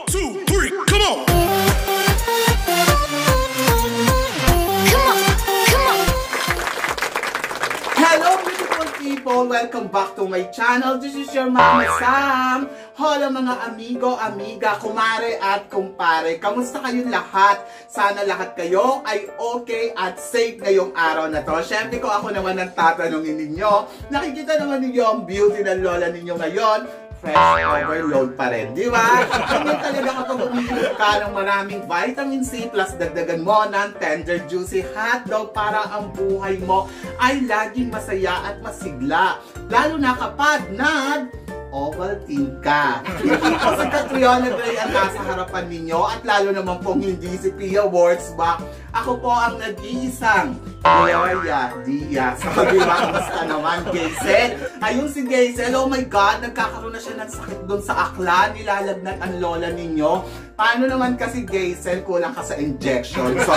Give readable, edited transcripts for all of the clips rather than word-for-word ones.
2, 3, come on! Hello beautiful people! Welcome back to my channel. This is your Mama Sam. Hola mga amigo, amiga, kumare at kumpare. Kamusta kayong lahat? Sana lahat kayo ay okay at safe ngayong araw na to. Siyempre ko ako naman ang tatanungin ninyo. Nakikita naman ninyo ang beauty ng lola ninyo ngayon. Fresh overload pa rin, di ba? Hindi talaga kapag umiinom ka ng maraming vitamin C plus dagdagan mo ng tender juicy hotdog para ang buhay mo ay laging masaya at masigla. Lalo na kapag Ovaltine ka. Hindi po si Catriona Gray ang nasa harapan ninyo at lalo naman pong hindi si Pia Wurtzbach. Ako po ang nag-iisang Gloria Diaz. So, di ba? Kamusta naman, Geisel? Ayun si Geisel, oh my God, nagkakaroon na siya ng sakit doon sa akla. Nilalagnat ang lola ninyo. Paano naman kasi Geisel, kulang ka sa injection. So,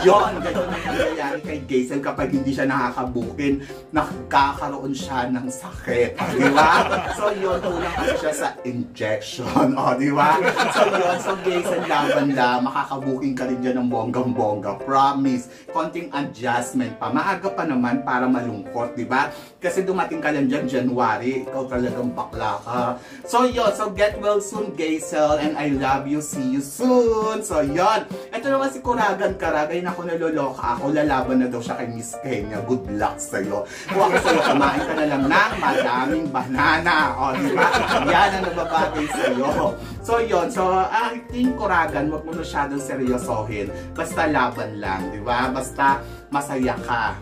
yon, ganyan ang nangyayari kay Geisel kapag hindi siya nakakabukin, nagkakaroon siya ng sakit. Di ba? So, yon, kulang kasi siya sa injection. O, di ba? So, yon, so Geisel, laban lang, makakabukin ka rin dyan ng bonggang-bongga. Promise. Konting adjustment pa. Maaga pa naman para malungkot, di ba? Kasi dumating ka lang dyan January, ikaw talagang bakla ka. So, yon, so get well soon, Geisel, and I love you. See you soon. So, yon. Ito naman si Kuragan Karagay. Naku, naloloka ako. Lalaban na daw siya kay Miss Kenya. Good luck sa'yo. Kung ako sa'yo, kumain ka na lang ng madaming banana. O, di ba? Yan ang nababagay sa'yo. So, yon. So, I think Kuragan, wag mo masyadong seryosohin. Basta laban lang, di ba? Basta masaya ka.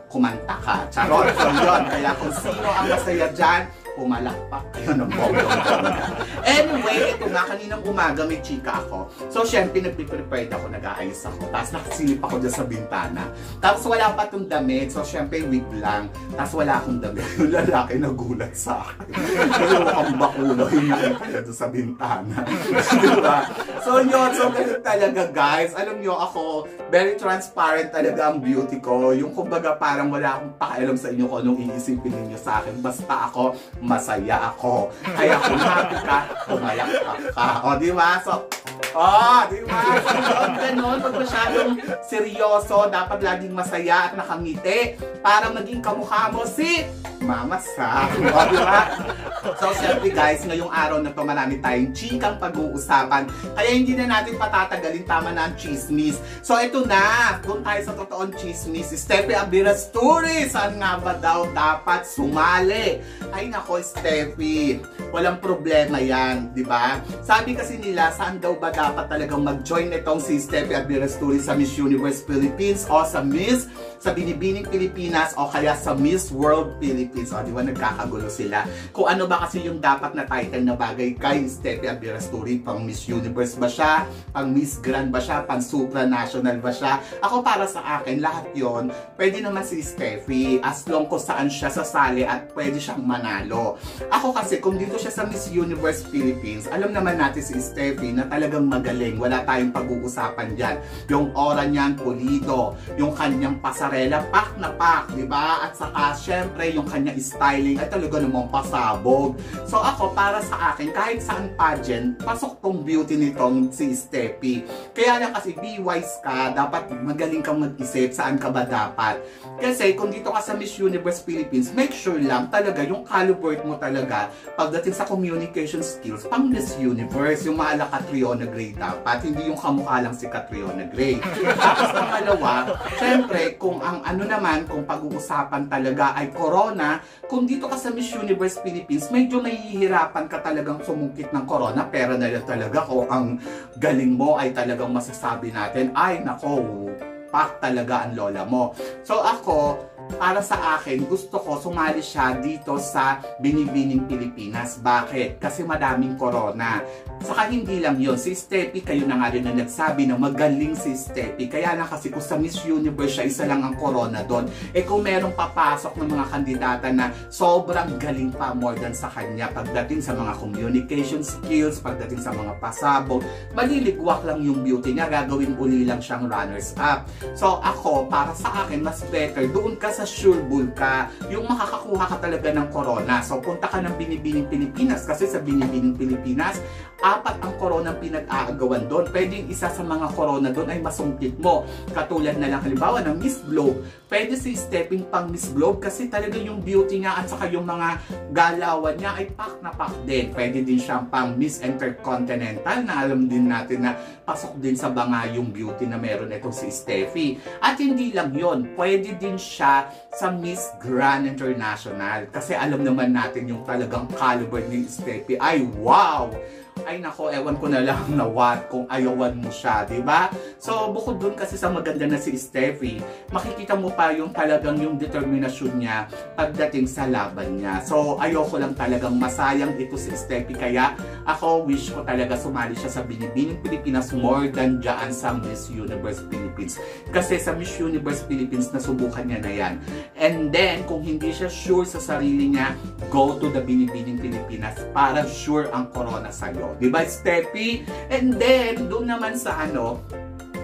Kumanta ka. Charot. So, yon. Kaya kung sino ang masaya dyan, pumalakpak kayo ng bonggang-bongga. Anyway, ito nga, kaninang umaga may chika ako. So, syempre, nagpiprepared ako, nag-aayos ako. Tapos, nakasilip ako dyan sa bintana. Tapos, wala pa itong damit. So, syempre, wig lang. Tapos, wala akong damit. Yung lalaki nagulat sa akin. Kasi mukhang bakulo yung nakita niya doon sa bintana. Diba? So, yun. So, ganun talaga, guys. Alam nyo, ako, very transparent talaga ang beauty ko. Yung kumbaga, parang wala akong pakialam sa inyo kung anong iisipin ninyo sa akin. Basta ako, masaya ako. Kaya kung happy ka, pumalakpak ka. O, di ba? So, di ba? So, ganun. Pag masyadong seryoso, dapat laging masaya at nakangiti para maging kamukha mo si Mama Sam. O, di ba? So, syempre guys, ngayong araw na to marami tayong chikang pag-uusapan. Kaya hindi na natin patatagalin, tama na ang chismis. So, ito na. Doon tayo sa totoong chismis. Si Steffi Abbirasturi, saan nga ba daw dapat sumali? Ay nako, Steffi, walang problema yan, di ba? Sabi kasi nila, saan daw ba dapat talagang mag-join itong si Steffi Abbirasturi sa Miss Universe Philippines o sa Miss, sa Binibining Pilipinas o kaya sa Miss World Philippines. O, di ba, nagkakagulo sila. Kung ano ba kasi yung dapat na title na bagay kay Steffi Abbirasturi, pang Miss Universe ba siya, pang Miss Grand ba siya, pang supranational ba siya? Ako, para sa akin, lahat yon pwede naman si Steffi as long kung saan siya sasali at pwede siyang manalo. Ako kasi, kung dito siya sa Miss Universe Philippines, alam naman natin si Steffi na talagang magaling. Wala tayong pag-uusapan dyan. Yung aura niyan, pulido. Yung kanyang pasarela, pak na pak, di ba? At saka, syempre, yung kanyang styling ay talaga namang pasabog. So ako, para sa akin, kahit saan pageant, pasok tong beauty nitong si Steffi. Kaya lang kasi, be wise ka, dapat magaling kang mag-isip saan ka ba dapat. Kasi kung dito ka sa Miss Universe Philippines, make sure lang talaga yung caliber mo talaga pagdating sa communication skills pang Miss Universe, yung maala Catriona Gray dapat, hindi yung kamukha lang si Catriona Gray. Tapos pangalawa, syempre, kung ang ano naman, kung pag-uusapan talaga ay corona, kung dito ka sa Miss Universe Philippines, medyo mahihirapan ka talagang sumungkit ng corona, pero na talaga kung ang galing mo ay talagang masasabi natin, ay nako, pak talaga ang lola mo. So ako, para sa akin, gusto ko sumali siya dito sa Binibining Pilipinas. Bakit? Kasi madaming corona. Saka hindi lang yun. Si Steffi, kayo na nga rin na nagsabi na magaling si Steffi. Kaya lang kasi kung sa Miss Universe siya, isa lang ang corona doon. Eh kung merong papasok ng mga kandidata na sobrang galing pa more than sa kanya pagdating sa mga communication skills, pagdating sa mga pasabog, maliligwak lang yung beauty niya, gagawin uli lang siyang runners-up. So ako, para sa akin, mas better, doon ka sa sure bull ka, yung makakakuha ka talaga ng corona. So punta ka ng Binibining Pilipinas kasi sa Binibining Pilipinas, apat ang corona pinag-aagawan doon. Pwedeng isa sa mga corona doon ay masungkit mo. Katulad na lang halimbawa ng Miss Globe. Pwede si Stepping pang Miss Globe kasi talaga yung beauty niya at saka yung mga galawan niya ay pak na pak din. Pwede din siyang pang Miss Intercontinental na alam din natin na pasok din sa banga yung beauty na meron itong si Steffi. At hindi lang yon, pwede din siya sa Miss Grand International kasi alam naman natin yung talagang caliber ni Steffi ay wow! Ay nako, ewan ko na lang na what kung ayawan mo siya, di ba? So, bukod dun kasi sa maganda na si Steffi, makikita mo pa yung talagang yung determinasyon niya pagdating sa laban niya. So, ayoko lang talagang masayang ito si Steffi, kaya ako wish ko talaga sumali siya sa Binibining Pilipinas more than dyan sa Miss Universe Philippines. Kasi sa Miss Universe Philippines, nasubukan niya na yan. And then, kung hindi siya sure sa sarili niya, go to the Binibining Pilipinas para sure ang corona sa'yo. Diba, Steffi? And then, doon naman sa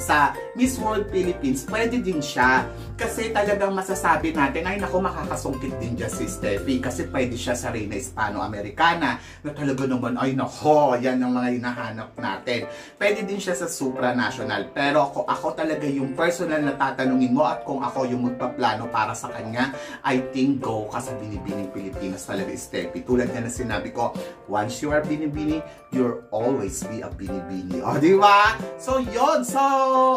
sa Miss World Philippines, pwede din siya. Kasi talagang masasabi natin, ay naku, makakasungkit din dyan si Steffi. Kasi pwede siya sa Reina Hispano-Americana. Na talaga naman, ay nako, yan ang mga hinahanap natin. Pwede din siya sa supranational. Pero ako talaga yung personal na tatanungin mo at kung ako yung magpaplano para sa kanya, I think go ka sa Binibining Pilipinas talaga, Steffi. Tulad nga na sinabi ko, once you are Binibini, you'll always be a Binibini. O, di ba? So, yun. So,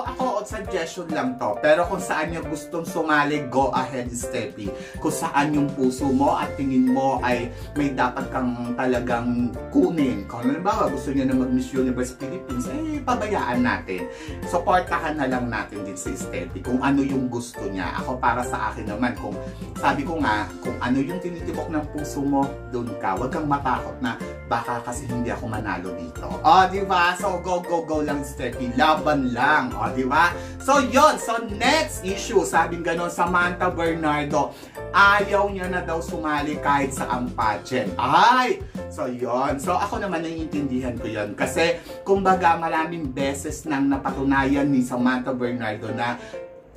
ako, suggestion lang to. Pero kung saan niya gustong sumali, go ahead, Steffi. Kung saan yung puso mo at tingin mo ay may dapat kang talagang kunin. Kung halimbawa, gusto niya na mag-Miss Universe Philippines, eh, pabayaan natin. Supportahan na lang natin din si Steffi kung ano yung gusto niya. Ako, para sa akin naman, kung sabi ko nga, kung ano yung tinitibok ng puso mo, doon ka. Huwag kang matakot na baka kasi hindi ako manalo dito. O, diba? So, go lang, Steffi. Laban lang. O, diba? So, yun. So, next issue, sabing ganon, Samantha Bernardo, ayaw niya na daw sumali kahit sa pageant. Ay! So, yun. So, ako naman naiintindihan ko yun. Kasi, kumbaga, maraming beses nang napatunayan ni Samantha Bernardo na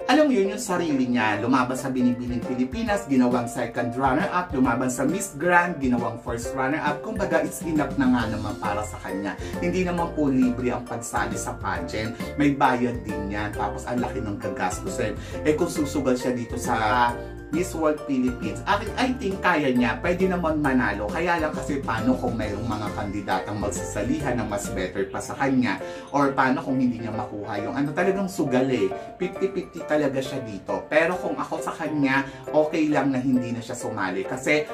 alam mo yun, yung sarili niya, lumaban sa Binibining Pilipinas, ginawang second runner-up, lumaban sa Miss Grand, ginawang first runner-up. Kumbaga, it's enough na nga naman para sa kanya. Hindi naman po libre ang pagsali sa pageant. May bayad din yan, tapos ang laki ng gagastusin. Eh kung susugal siya dito sa Miss World Philippines, I think kaya niya, pwede naman manalo. Kaya lang kasi paano kung mayroong mga kandidatang magsasalihan na mas better pa sa kanya, or paano kung hindi niya makuha yung talagang sugal eh. 50-50 talaga siya dito. Pero kung ako sa kanya, okay lang na hindi na siya sumali. Kasi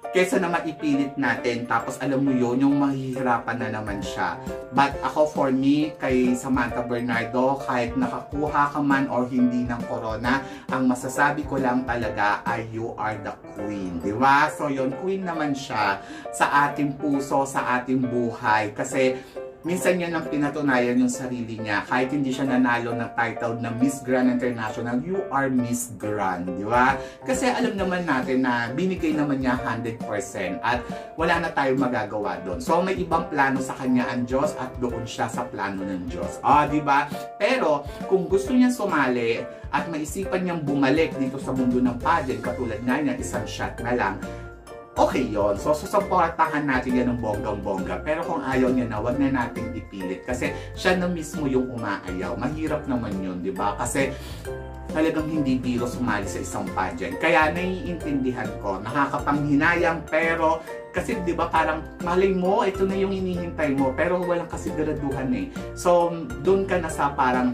kesa na maipilit natin, tapos alam mo yun, yung mahihirapan na naman siya. But ako, for me, kay Samantha Bernardo, kahit nakakuha ka man or hindi ng corona, ang masasabi ko lang talaga ay you are the queen. Diba? So yun, queen naman siya sa ating puso, sa ating buhay. Kasi minsan niya nang pinatunayan yung sarili niya. Kahit hindi siya nanalo ng title na Miss Grand International, you are Miss Grand, di ba? Kasi alam naman natin na binigay naman niya 100% at wala na tayong magagawa doon. So may ibang plano sa kanya ang Diyos at doon siya sa plano ng Diyos. Di ba? Pero kung gusto niya sumali at maisipan niyang bumalik dito sa mundo ng pageant, katulad nga niya, isang shot na lang, okay yon. So, susuportahan natin yan ng bonggang-bongga. Pero kung ayaw niya na, wag na natin ipilit. Kasi siya na mismo yung umaayaw. Mahirap naman yun, di ba? Kasi talagang hindi biro sumali sa isang pageant. Kaya naiintindihan ko, nakakapanghinayang, pero kasi di ba parang malay mo, ito na yung hinihintay mo, pero walang kasiguraduhan eh. So, doon ka na sa parang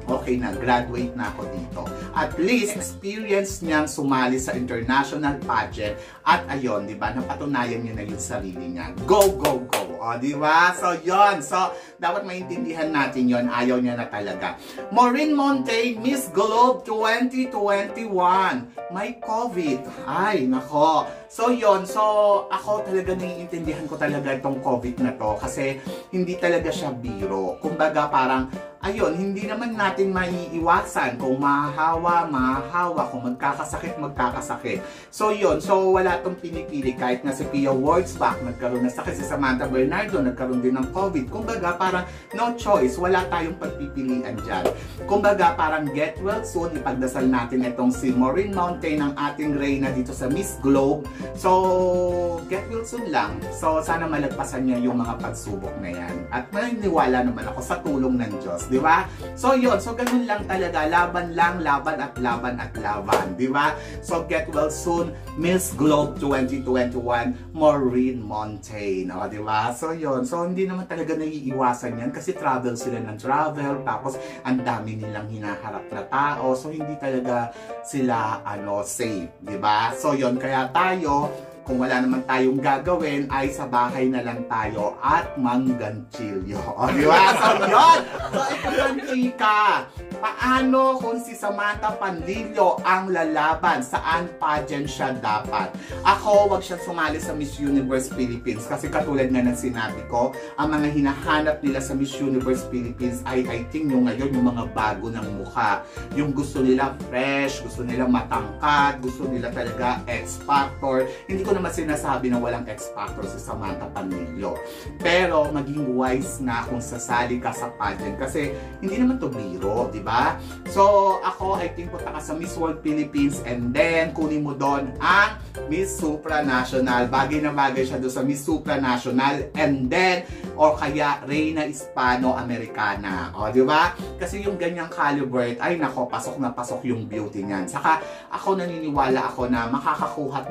okay na, graduate na ako dito. At least, experience niyang sumali sa international pageant at ayun, di ba, napatunayan niya na yung sarili niya. Go, go, go! O, di ba? So, yon. So, dapat maintindihan natin yon. Ayaw niya na talaga. Maureen Monte, Miss Globe 2021. May COVID. Ay, nako. So, yon. So, ako talaga naiintindihan ko talaga itong COVID na to kasi hindi talaga siya biro. Kumbaga, parang ayun, hindi naman natin maiiwasan kung mahahawa, kung magkakasakit. So yun, so wala tong pinipili kahit nga si Pia Wurtzbach nagkaroon ng sakit, si Samantha Bernardo nagkaroon din ng COVID. Kumbaga parang no choice, wala tayong pagpipilian dyan. Kumbaga parang get well soon, ipagdasal natin itong si Maureen Mountain ng ating Reyna dito sa Miss Globe. So get well soon lang. So sana malagpasan niya yung mga pagsubok na yan. At naniniwala naman ako sa tulong ng Diyos. Di ba? So yun, so ganun lang talaga, laban lang, laban at laban at laban, di ba? So get well soon, Miss Globe 2021, Maureen Mountain, o di ba? So yun, so hindi naman talaga naiiwasan yan kasi travel sila ng travel, tapos ang dami nilang hinaharap na tao, so hindi talaga sila safe, di ba? So yun, kaya tayo, kung wala naman tayong gagawin, ay sa bahay na lang tayo at mangganchilyo. O, di ba? So, yun! So, ito yung chika. Paano kung si Samantha Panlilio ang lalaban? Saan pageant siya dapat? Ako, wag siya sumali sa Miss Universe Philippines. Kasi katulad nga ng sinabi ko, ang mga hinahanap nila sa Miss Universe Philippines ay I think yung ngayon, yung mga bago ng mukha. Yung gusto nila fresh, gusto nila matangkad, gusto nila talaga X-Factor. Hindi ko naman sinasabi na walang X-Factor si Samantha Panlilio. Pero maging wise na kung sasali ka sa pageant kasi hindi naman to biro, di ba? So ako, I think punta ka sa Miss World Philippines and then kunin mo doon ang Miss Supranational. Bagay na bagay siya doon sa Miss Supranational and then or kaya Reyna Hispano-Americana. O, di ba? Kasi yung ganyang caliber, ay nako, pasok na pasok yung beauty niyan. Saka ako naniniwala ako na makakakuha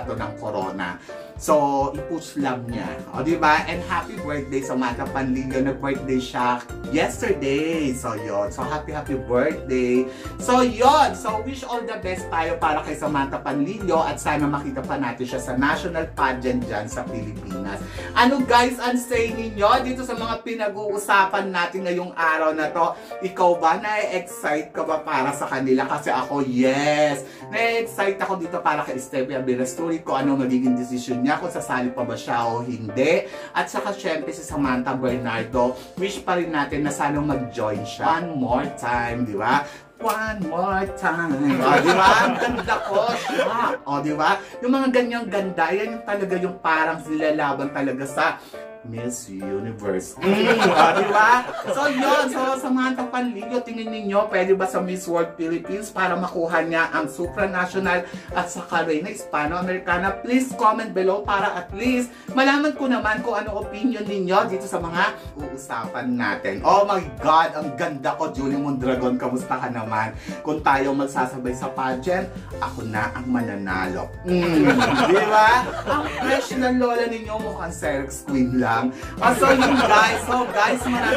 to ng corona. So, i-push lang niya. O, diba? And happy birthday sa Samantha Panlilio. Nag-birthday siya yesterday. So, yun. So, happy birthday. So, yun. So, wish all the best tayo para kay Samantha Panlilio at sana makita pa natin siya sa national pageant dyan sa Pilipinas. Ano guys, ang say ninyo dito sa mga pinag-uusapan natin ngayong araw na to? Ikaw ba? Na-excite ka ba para sa kanila? Kasi ako, yes. Na-excite ako dito para kay Steffi Aberasturi ko ano magiging decision niya kung sasali pa ba siya o hindi. At saka syempre si Samantha Bernardo, wish pa rin natin na sana mag-join siya. One more time, di ba? One more time. O, di ba? Ang ganda ko siya. O, di ba? Yung mga ganyang ganda, yan yung talaga yung parang nilalaban talaga sa Miss Universe. Diba? So yun, so Samantha Panlilio, tingin ninyo, pwede ba sa Miss World Philippines para makuha niya ang supranational at saka Reyna Hispano-Americana? Please comment below para at least malaman ko naman kung ano opinion ninyo dito sa mga uusapan natin. Oh my God, ang ganda ko, Julie Mondragon, kamusta ka naman? Kung tayo magsasabay sa pageant, ako na ang mananalo. Diba? Ang fresh ng lola ninyo mukhang Serex Queen lang. So yun guys,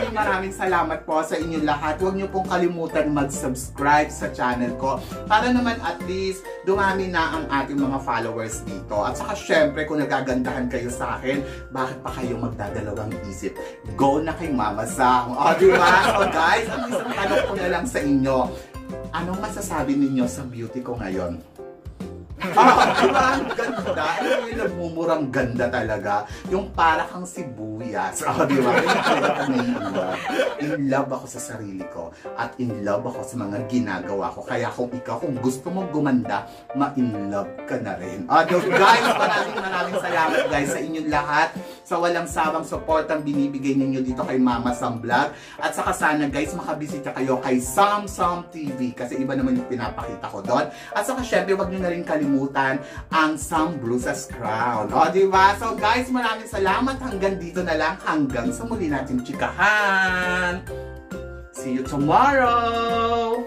maraming salamat po sa inyong lahat. Huwag niyo pong kalimutan mag-subscribe sa channel ko para naman at least dumami na ang ating mga followers dito. At saka syempre kung nagagandahan kayo sa akin, bakit pa kayo magdadalawang isip? Go na kay Mama Sam. O diba? So guys, ang isang tanong ko na lang sa inyo, anong masasabi ninyo sa beauty ko ngayon? Diba? Ang ganda. Yung nagmumurang ganda talaga. Yung para kang sibuyas. Diba? In love ako sa sarili ko. At in love ako sa mga ginagawa ko. Kaya kung ikaw, kung gusto mong gumanda, ma-in love ka na rin. Guys, maraming salamat guys sa inyong lahat. Sa walang sawang support ang binibigay ninyo dito kay Mama Sam Vlog. At saka sana guys, makabisita kayo kay Sam TV. Kasi iba naman yung pinapakita ko doon. At saka syempre, wag nyo na rin kalimutan ang Sam Blusas Crown. O, diba? So guys, maraming salamat. Hanggang dito na lang. Hanggang sa muli natin chikahan. See you tomorrow!